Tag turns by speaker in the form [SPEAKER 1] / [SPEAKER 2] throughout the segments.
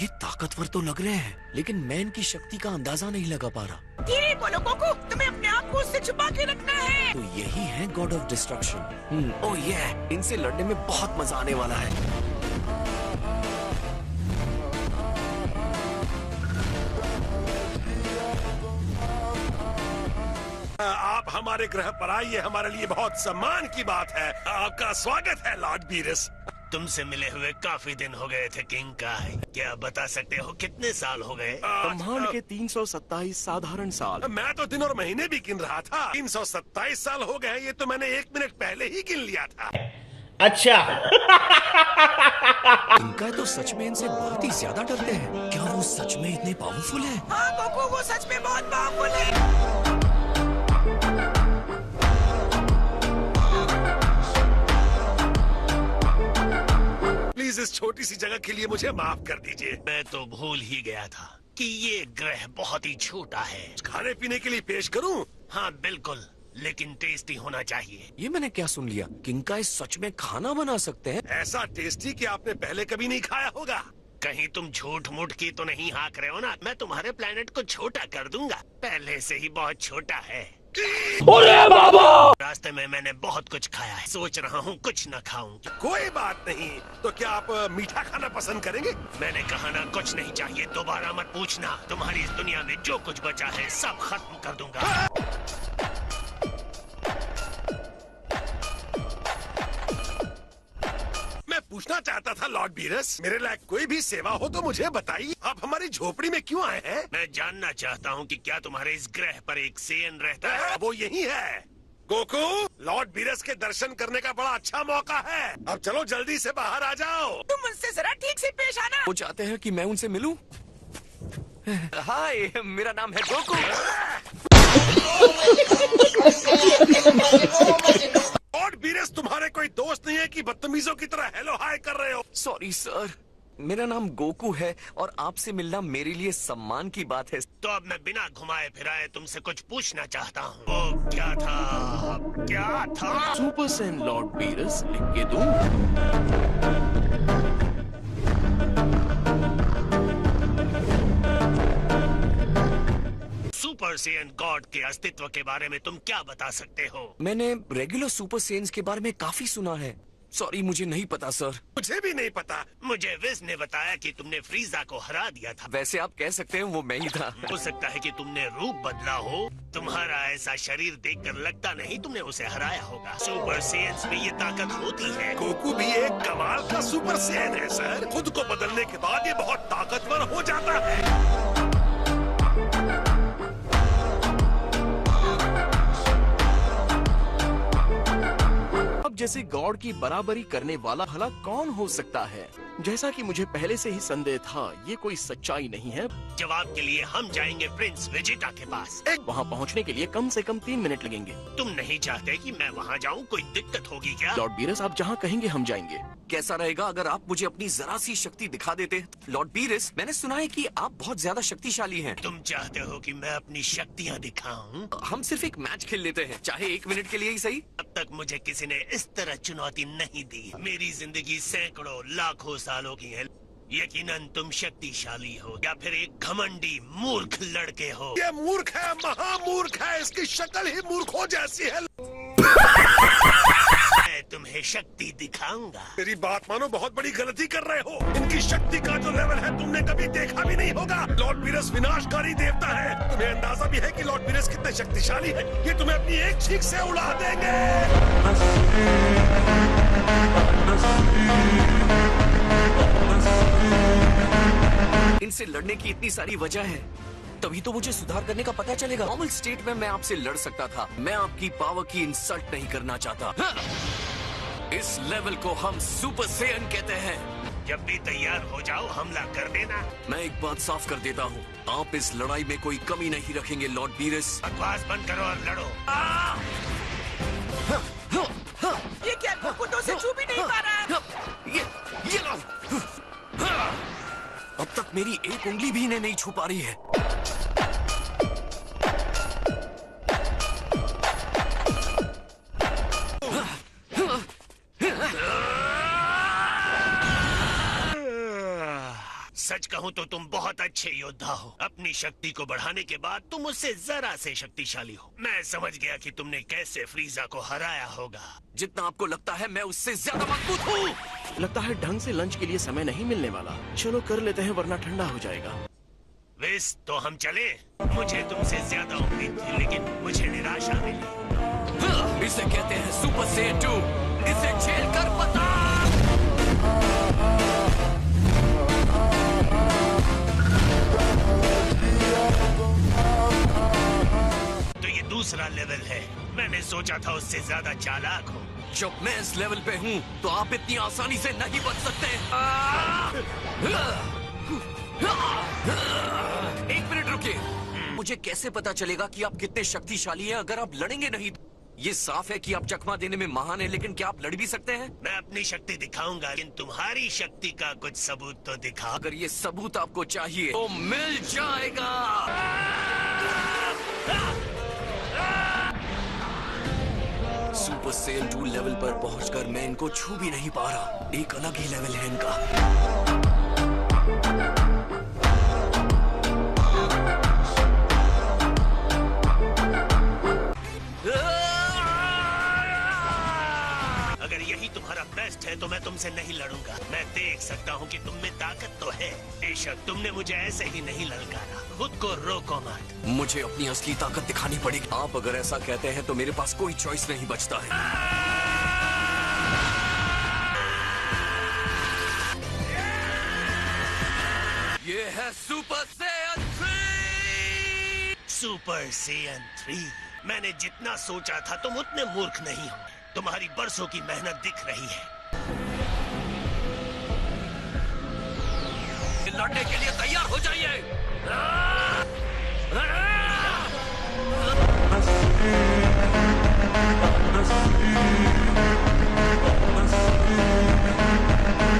[SPEAKER 1] ये ताकतवर तो लग रहे हैं, लेकिन मैं इनकी शक्ति का अंदाजा नहीं लगा पा रहा।
[SPEAKER 2] धीरे बोलो गोकू, तुम्हें अपने आप को उससे छुपा के रखना है।
[SPEAKER 1] तो यही है गॉड ऑफ डिस्ट्रक्शन। ओह ये इनसे लड़ने में बहुत मजा आने वाला है।
[SPEAKER 3] आप हमारे ग्रह पर आइए, हमारे लिए बहुत सम्मान की बात है। आपका स्वागत है लॉर्ड बीरस।
[SPEAKER 4] तुमसे मिले हुए काफी दिन हो गए थे किंग काय। क्या बता सकते हो कितने साल हो गए?
[SPEAKER 5] ब्रह्मांड के 327 साधारण साल।
[SPEAKER 3] मैं तो दिन और महीने भी गिन रहा था। 327 साल हो गए, ये तो मैंने 1 मिनट पहले ही गिन लिया था।
[SPEAKER 6] अच्छा।
[SPEAKER 1] इनका तो सच में इनसे बहुत ही ज्यादा डरते हैं। क्या वो सच में इतने पावरफुल हैं?
[SPEAKER 2] हाँ गोकू, वो सच में बहुत पावरफुल है।
[SPEAKER 3] प्लीज इस छोटी सी जगह के लिए मुझे माफ कर दीजिए।
[SPEAKER 4] मैं तो भूल ही गया था कि ये ग्रह बहुत ही छोटा है।
[SPEAKER 3] खाने पीने के लिए पेश करूं?
[SPEAKER 4] हाँ बिल्कुल, लेकिन टेस्टी होना चाहिए।
[SPEAKER 1] ये मैंने क्या सुन लिया? किंकाई सच में खाना बना सकते हैं?
[SPEAKER 3] ऐसा टेस्टी कि आपने पहले कभी नहीं खाया होगा।
[SPEAKER 4] कहीं तुम झूठ मूठ की तो नहीं हाँक रहे हो ना? मैं तुम्हारे प्लेनेट को छोटा कर दूंगा, पहले से ही बहुत छोटा है।
[SPEAKER 6] अरे बाबा!
[SPEAKER 4] रास्ते में मैंने बहुत कुछ खाया है, सोच रहा हूँ कुछ न खाऊं।
[SPEAKER 3] कोई बात नहीं, तो क्या आप मीठा खाना पसंद करेंगे?
[SPEAKER 4] मैंने कहा ना कुछ नहीं चाहिए, दोबारा मत पूछना। तुम्हारी इस दुनिया में जो कुछ बचा है सब खत्म कर दूंगा।
[SPEAKER 3] मैं पूछना चाहता था लॉर्ड बीरस, मेरे लायक कोई भी सेवा हो तो मुझे बताइए। आप हमारी झोपड़ी में क्यों आए हैं?
[SPEAKER 4] मैं जानना चाहता हूँ कि क्या तुम्हारे इस ग्रह पर एक सेयन रहता है?
[SPEAKER 3] वो यही है। गोकू, लॉर्ड बीरस के दर्शन करने का बड़ा अच्छा मौका है। अब चलो जल्दी से बाहर आ जाओ।
[SPEAKER 2] तुम मुझसे जरा ठीक से पेश आना।
[SPEAKER 1] वो चाहते हैं कि मैं उनसे मिलूं? हाय, मेरा नाम है गोकू।
[SPEAKER 3] लॉर्ड बीरस, तुम्हारे कोई दोस्त नहीं है कि बदतमीजों की तरह हेलो हाय कर रहे हो?
[SPEAKER 1] सॉरी सर, मेरा नाम गोकू है और आपसे मिलना मेरे लिए सम्मान की बात है।
[SPEAKER 4] तो अब मैं बिना घुमाए फिराए तुमसे कुछ पूछना चाहता हूँ। वो क्या था? क्या था?
[SPEAKER 5] सुपर सैन लॉर्ड बीरस, लिख के दूं?
[SPEAKER 4] सुपर सेयन गॉड के अस्तित्व के बारे में तुम क्या बता सकते हो?
[SPEAKER 1] मैंने रेगुलर सुपर सेन्स के बारे में काफी सुना है। सॉरी, मुझे नहीं पता सर।
[SPEAKER 3] मुझे भी नहीं पता।
[SPEAKER 4] मुझे विज ने बताया कि तुमने फ्रीजा को हरा दिया था।
[SPEAKER 1] वैसे आप कह सकते हैं वो मैं ही था।
[SPEAKER 4] हो सकता है कि तुमने रूप बदला हो। तुम्हारा ऐसा शरीर देखकर लगता नहीं तुमने उसे हराया होगा। सुपर सेयन्स में ये ताकत होती है।
[SPEAKER 3] गोकू भी एक कमाल का सुपर सेयन है सर। खुद को बदलने के बाद ये बहुत ताकतवर हो जाता है।
[SPEAKER 5] जैसे गॉड की बराबरी करने वाला भला कौन हो सकता है? जैसा कि मुझे पहले से ही संदेह था, ये कोई सच्चाई नहीं है।
[SPEAKER 4] जवाब के लिए हम जाएंगे प्रिंस वेजिटा के पास।
[SPEAKER 5] वहाँ पहुँचने के लिए कम से कम 3 मिनट लगेंगे।
[SPEAKER 4] तुम नहीं चाहते कि मैं वहाँ जाऊँ? कोई दिक्कत होगी क्या?
[SPEAKER 5] लॉर्ड बीरस, आप जहाँ कहेंगे हम जाएंगे।
[SPEAKER 1] कैसा रहेगा अगर आप मुझे अपनी जरा सी शक्ति दिखा देते? लॉर्ड बीरस, मैंने सुना है कि आप बहुत ज्यादा शक्तिशाली हैं।
[SPEAKER 4] तुम चाहते हो कि मैं अपनी शक्तियाँ दिखाऊं?
[SPEAKER 1] हम सिर्फ एक मैच खेल लेते हैं, चाहे 1 मिनट के लिए ही सही।
[SPEAKER 4] अब तक मुझे किसी ने इस तरह चुनौती नहीं दी। मेरी जिंदगी सैकड़ों लाखों सालों की है। यकीनन तुम शक्तिशाली हो या फिर एक घमंडी मूर्ख लड़के हो।
[SPEAKER 3] ये मूर्ख है, महामूर्ख है। इसकी शक्ल ही मूर्खों जैसी है।
[SPEAKER 4] मैं तुम्हें शक्ति दिखाऊंगा।
[SPEAKER 3] मेरी बात मानो, बहुत बड़ी गलती कर रहे हो। इनकी शक्ति का जो लेवल है तुमने कभी देखा भी नहीं होगा। लॉर्ड बीरस विनाशकारी देवता है। तुम्हें अंदाजा भी है कि लॉर्ड बीरस कितने शक्तिशाली है। ये तुम्हें अपनी एक छींक से उड़ा देंगे।
[SPEAKER 1] इनसे लड़ने की इतनी सारी वजह है, तभी तो मुझे सुधार करने का पता चलेगा। नॉर्मल स्टेट में मैं आपसे लड़ सकता था। मैं आपकी पावर की इंसल्ट नहीं करना चाहता। इस लेवल को हम सुपर सेयन कहते हैं।
[SPEAKER 4] जब भी तैयार हो जाओ हमला कर देना।
[SPEAKER 1] मैं एक बात साफ कर देता हूँ, आप इस लड़ाई में कोई कमी नहीं रखेंगे लॉर्ड बीरस।
[SPEAKER 4] बकवास बंद करो और लड़ो।
[SPEAKER 2] ये क्या गोकू तो से छू भी नहीं पा रहा है।
[SPEAKER 1] ये लो। अब तक मेरी एक उंगली भी इन्हें नहीं छू पा रही है।
[SPEAKER 4] सच कहूँ तो तुम बहुत अच्छे योद्धा हो। अपनी शक्ति को बढ़ाने के बाद तुम उससे जरा से शक्तिशाली हो। मैं समझ गया कि तुमने कैसे फ्रीजा को हराया होगा।
[SPEAKER 1] जितना आपको लगता है मैं उससे ज्यादा मजबूत हूँ।
[SPEAKER 5] लगता है ढंग से लंच के लिए समय नहीं मिलने वाला। चलो कर लेते हैं वरना ठंडा हो जाएगा।
[SPEAKER 4] विस, तो हम चले? मुझे तुमसे ज्यादा उम्मीद थी लेकिन मुझे निराशा मिली।
[SPEAKER 1] इसे कहते हैं सुपर सेयन 2। इसे झेल कर बता।
[SPEAKER 4] तो ये दूसरा लेवल है। मैंने सोचा था उससे ज्यादा चालाक हो।
[SPEAKER 1] जब मैं इस लेवल पे हूँ तो आप इतनी आसानी से नहीं बच सकते। एक मिनट रुकिए। मुझे कैसे पता चलेगा कि आप कितने शक्तिशाली हैं अगर आप लड़ेंगे नहीं? ये साफ है कि आप चकमा देने में महान हैं, लेकिन क्या आप लड़ भी सकते हैं?
[SPEAKER 4] मैं अपनी शक्ति दिखाऊंगा, लेकिन तुम्हारी शक्ति का कुछ सबूत तो दिखाओ।
[SPEAKER 1] अगर ये सबूत आपको चाहिए तो मिल जाएगा। सुपर सेल 2 लेवल पर पहुंचकर मैं इनको छू भी नहीं पा रहा। एक अलग ही लेवल है इनका।
[SPEAKER 4] अगर यही तुम्हारा बेस्ट है तो मैं तुमसे नहीं लड़ूंगा। मैं देख सकता हूँ कि तुम में ताकत तो है। बेशक तुमने मुझे ऐसे ही नहीं ललकारा। खुद को रोको मत।
[SPEAKER 1] मुझे अपनी असली ताकत दिखानी पड़ेगी। आप अगर ऐसा कहते हैं तो मेरे पास कोई चॉइस नहीं बचता है। ये है सुपर सेयन 3।
[SPEAKER 4] Super Saiyan 3। मैंने जितना सोचा था तुम उतने मूर्ख नहीं हो। तुम्हारी बरसों की मेहनत दिख रही है।
[SPEAKER 1] लड़ने के लिए तैयार हो जाइए।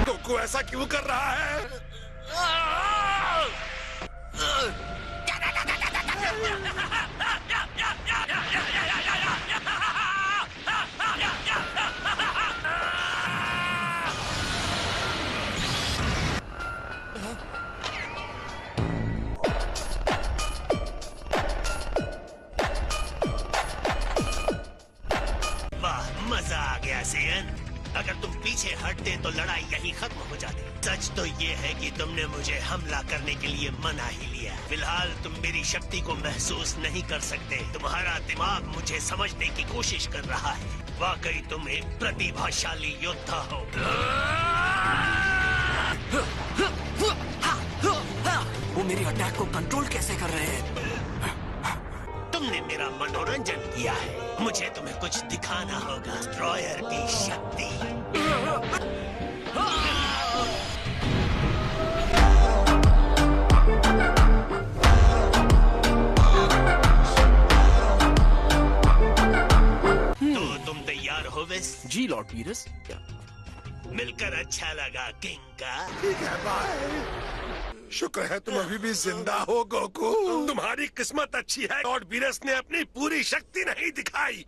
[SPEAKER 3] गोकू ऐसा क्यों कर रहा है?
[SPEAKER 4] मजा आ गया सेयन। अगर तुम पीछे हटते तो लड़ाई यहीं खत्म हो जाती। सच तो ये है कि तुमने मुझे हमला करने के लिए मना ही लिया। फिलहाल तुम मेरी शक्ति को महसूस नहीं कर सकते। तुम्हारा दिमाग मुझे समझने की कोशिश कर रहा है। वाकई तुम एक प्रतिभाशाली योद्धा हो।
[SPEAKER 1] वो मेरी अटैक को कंट्रोल कैसे कर रहे हैं?
[SPEAKER 4] तुमने मेरा मनोरंजन किया है। मुझे तुम्हें कुछ दिखाना होगा। डिस्ट्रॉयर की शक्ति। तो तुम तैयार हो विस?
[SPEAKER 5] जी लॉर्ड वीरस।
[SPEAKER 4] मिलकर अच्छा लगा किंग का।
[SPEAKER 3] ठीक है, बाय। शुक्र है तुम अभी भी जिंदा हो गोकू। तुम्हारी किस्मत अच्छी है। लॉर्ड वीरस ने अपनी पूरी शक्ति नहीं दिखाई।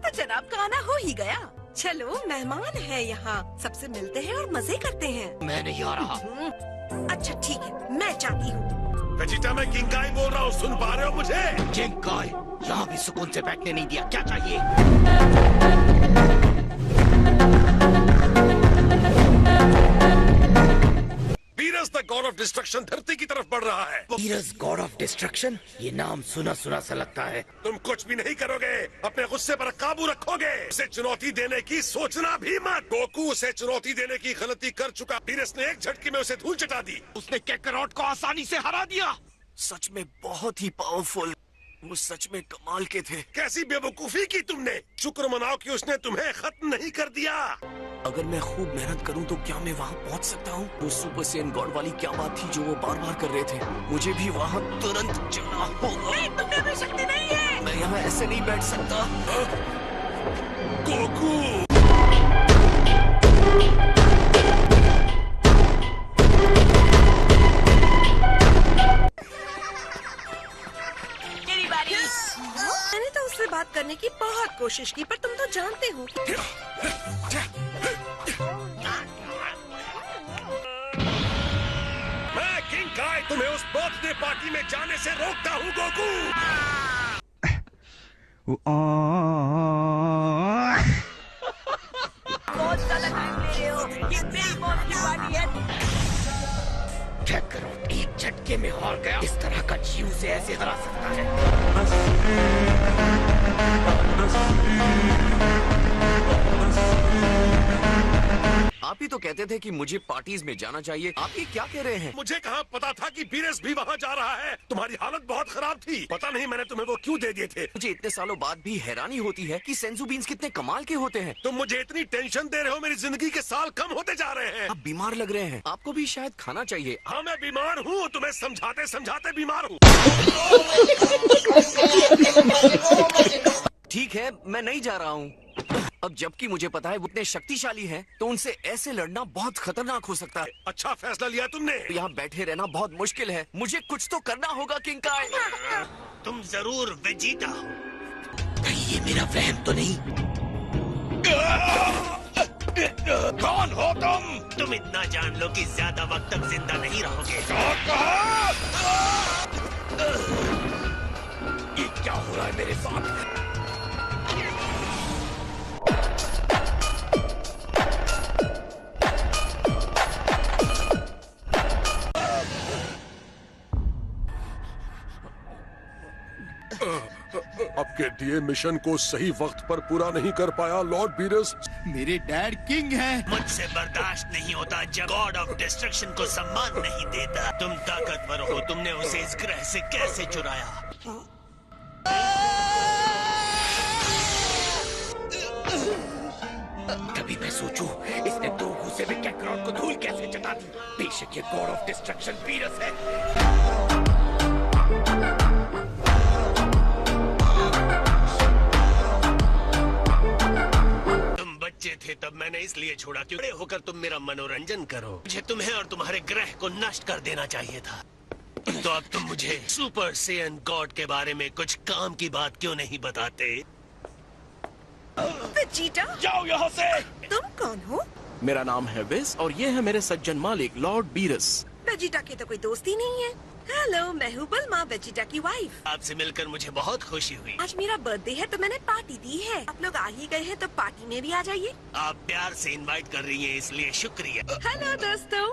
[SPEAKER 2] तो जनाब का आना हो ही गया। चलो मेहमान है यहाँ, सबसे मिलते हैं और मजे करते हैं।
[SPEAKER 1] मैं नहीं आ रहा।
[SPEAKER 2] अच्छा ठीक है, मैं जाती हूँ।
[SPEAKER 3] वेजिटा, मैं किंगाई बोल रहा हूँ, सुन पा रहे हो मुझे?
[SPEAKER 1] किंगाई, यहाँ भी सुकून से बैठने नहीं दिया। क्या चाहिए?
[SPEAKER 3] Beerus the God of destruction धरती की तरफ बढ़ रहा है।
[SPEAKER 6] वीरस गॉड ऑफ डिस्ट्रक्शन, ये नाम सुना सुना सा लगता है।
[SPEAKER 3] तुम कुछ भी नहीं करोगे, अपने गुस्से पर काबू रखोगे। उसे चुनौती देने की सोचना भी मत। गोकू उसे चुनौती देने की गलती कर चुका। वीरस ने एक झटके में उसे धूल चटा दी।
[SPEAKER 1] उसने कैकरॉट को आसानी से हरा दिया। सच में बहुत ही पावरफुल। वो सच में कमाल के थे।
[SPEAKER 3] कैसी बेवकूफी की तुमने। शुक्र मनाओ कि उसने तुम्हें खत्म नहीं कर दिया।
[SPEAKER 1] अगर मैं खूब मेहनत करूं तो क्या मैं वहां पहुंच सकता हूं? वो सुपर सेयन गॉड वाली क्या बात थी जो वो बार बार कर रहे थे? मुझे भी वहां तुरंत जाना होगा।
[SPEAKER 2] नहीं, तुमने भी शक्ति नहीं है।
[SPEAKER 1] मैं यहाँ ऐसे नहीं बैठ सकता।
[SPEAKER 3] गोकू,
[SPEAKER 2] मैंने तो उससे बात करने की बहुत कोशिश की, पर तुम तो जानते हो।
[SPEAKER 3] उस बर्थडे पार्टी में जाने से रोकता हूँ गोकू।
[SPEAKER 2] बहुत ज्यादा टाइम ले रहे हो। ये मेरी मॉम की पार्टी है।
[SPEAKER 6] कैकरोट एक झटके में हार गया। इस तरह का जीव से ऐसे हरा सकता है।
[SPEAKER 1] आप ही तो कहते थे कि मुझे पार्टीज में जाना चाहिए। आप ये क्या कह रहे हैं?
[SPEAKER 3] मुझे कहाँ पता था कि बीरेस भी वहाँ जा रहा है। तुम्हारी हालत बहुत खराब थी। पता नहीं मैंने तुम्हें वो क्यों दे दिए थे।
[SPEAKER 1] मुझे इतने सालों बाद भी हैरानी होती है कि सेंसू बीन्स कितने कमाल के होते हैं।
[SPEAKER 3] तुम मुझे इतनी टेंशन दे रहे हो, मेरी जिंदगी के साल कम होते जा रहे हैं।
[SPEAKER 1] आप बीमार लग रहे हैं। आपको भी शायद खाना चाहिए।
[SPEAKER 3] हाँ मैं बीमार हूँ, तुम्हें समझाते समझाते बीमार हूँ।
[SPEAKER 1] ठीक है, मैं नहीं जा रहा हूँ। अब जबकि मुझे पता है वो इतने शक्तिशाली हैं, तो उनसे ऐसे लड़ना बहुत खतरनाक हो सकता है।
[SPEAKER 3] अच्छा फैसला लिया तुमने।
[SPEAKER 1] यहाँ बैठे रहना बहुत मुश्किल है। मुझे कुछ तो करना होगा किंकाई।
[SPEAKER 4] तुम जरूर वेजिटा हो।
[SPEAKER 6] कहीं ये मेरा वहम तो नहीं?
[SPEAKER 3] कौन हो तुम?
[SPEAKER 4] तुम इतना जान लो कि ज्यादा वक्त तक जिंदा नहीं रहोगे।
[SPEAKER 6] ये क्या हो रहा है मेरे साथ?
[SPEAKER 3] आपके दिए मिशन को सही वक्त पर पूरा नहीं कर पाया लॉर्ड बीरस।
[SPEAKER 7] मेरे डैड किंग हैं।
[SPEAKER 4] मुझसे बर्दाश्त नहीं होता जब गॉड ऑफ डिस्ट्रक्शन को सम्मान नहीं देता। तुम ताकतवर हो, तुमने उसे इस ग्रह से कैसे चुराया?
[SPEAKER 6] कभी मैं सोचूं इसने 2 घूसे में कैकरोट को धूल कैसे चटा दी। बेशक ये गॉड ऑफ डिस्ट्रक्शन बीरस है।
[SPEAKER 4] बच्चे थे तब मैंने इसलिए छोड़ा कि बड़े होकर तुम मेरा मनोरंजन करो। मुझे तुम्हें और तुम्हारे ग्रह को नष्ट कर देना चाहिए था। तो अब तुम मुझे सुपर सेयन गॉड के बारे में कुछ काम की बात क्यों नहीं बताते?
[SPEAKER 2] वेजिटा,
[SPEAKER 6] जाओ यहाँ से।
[SPEAKER 2] तुम कौन हो?
[SPEAKER 5] मेरा नाम है विस और ये है मेरे सज्जन मालिक लॉर्ड बीरस।
[SPEAKER 2] वेजिटा की तो कोई दोस्त ही नहीं है। हेलो, मैं हूँ बलमा, वेजिटा की वाइफ।
[SPEAKER 4] आपसे मिलकर मुझे बहुत खुशी हुई।
[SPEAKER 2] आज मेरा बर्थडे है तो मैंने पार्टी दी है। आप लोग आ ही गए हैं तो पार्टी में भी आ जाइए।
[SPEAKER 4] आप प्यार से इनवाइट कर रही हैं, इसलिए शुक्रिया।
[SPEAKER 2] हेलो दोस्तों,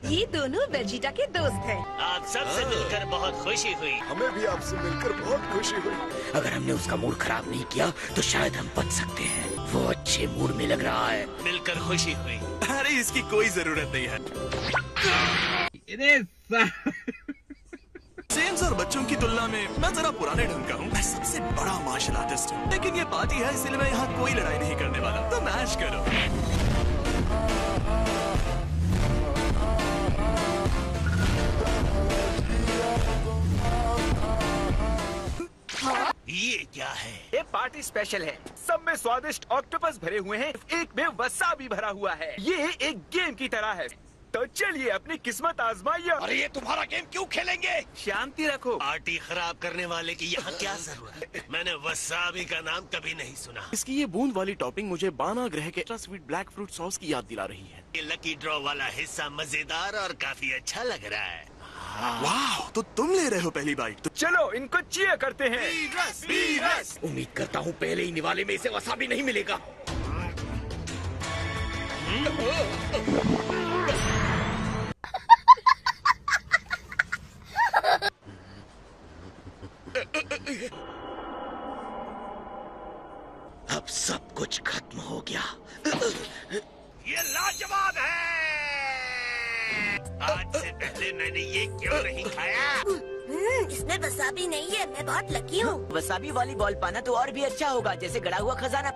[SPEAKER 2] ये दोनों वेजिटा के दोस्त हैं।
[SPEAKER 4] आप सबसे मिलकर बहुत खुशी हुई।
[SPEAKER 3] हमें भी आपसे मिलकर बहुत खुशी हुई।
[SPEAKER 6] अगर हमने उसका मूड खराब नहीं किया तो शायद हम बच सकते हैं। वो अच्छे मूड में लग रहा है।
[SPEAKER 4] मिलकर खुशी हुई।
[SPEAKER 5] अरे इसकी कोई जरूरत नहीं है। सेम्स और बच्चों की तुलना में मैं जरा पुराने ढंग का हूँ। मैं सबसे बड़ा मार्शल आर्टिस्ट हूँ, लेकिन ये पार्टी है इसलिए मैं यहाँ कोई लड़ाई नहीं करने वाला। तो मैश करो।
[SPEAKER 4] ये क्या है?
[SPEAKER 8] ये पार्टी स्पेशल है। सब में स्वादिष्ट ऑक्टोपस भरे हुए हैं, एक में वसाबी भरा हुआ है। ये एक गेम की तरह है, तो चलिए अपनी किस्मत आजमाइए।
[SPEAKER 6] अरे ये तुम्हारा गेम क्यों खेलेंगे?
[SPEAKER 8] शांति रखो।
[SPEAKER 4] पार्टी खराब करने वाले की यहाँ क्या जरूरत है? मैंने वसाबी का नाम कभी नहीं सुना।
[SPEAKER 5] इसकी ये बूंद वाली टॉपिंग मुझे बाना ग्रह के स्वीट ब्लैक फ्रूट सॉस की याद दिला रही है।
[SPEAKER 4] ये लकी ड्रॉ वाला हिस्सा मजेदार और काफी अच्छा लग रहा है।
[SPEAKER 5] वाह, तो तुम ले रहे हो पहली बाइट? तो
[SPEAKER 8] चलो इनको चीयर करते हैं।
[SPEAKER 6] उम्मीद करता हूँ पहले ही निवाले में इसे वसाबी नहीं मिलेगा। अब सब कुछ खत्म हो गया।
[SPEAKER 4] ये लाजवाब है। आज से पहले मैंने ये क्यों नहीं खाया?
[SPEAKER 2] इसमें वसाबी नहीं है, मैं बहुत लकी हूँ।
[SPEAKER 9] वसाबी वाली बॉल पाना तो और भी अच्छा होगा, जैसे गड़ा हुआ खजाना।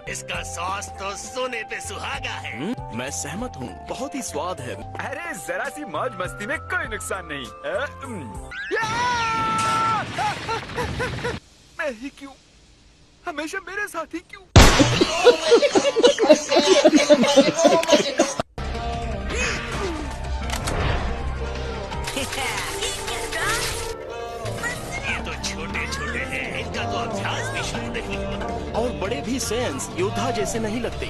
[SPEAKER 4] इसका सॉस तो सोने पे सुहागा है।
[SPEAKER 5] मैं सहमत हूँ, बहुत ही स्वाद है।
[SPEAKER 8] अरे जरा सी मौज मस्ती में कोई नुकसान नहीं। मैं ही क्यों, हमेशा मेरे साथ ही क्यों?
[SPEAKER 4] ये तो छोटे छोटे हैं, इनका तो अभ्यास भी शुरू नहीं हुआ।
[SPEAKER 5] और बड़े भी सेंस योद्धा जैसे नहीं लगते।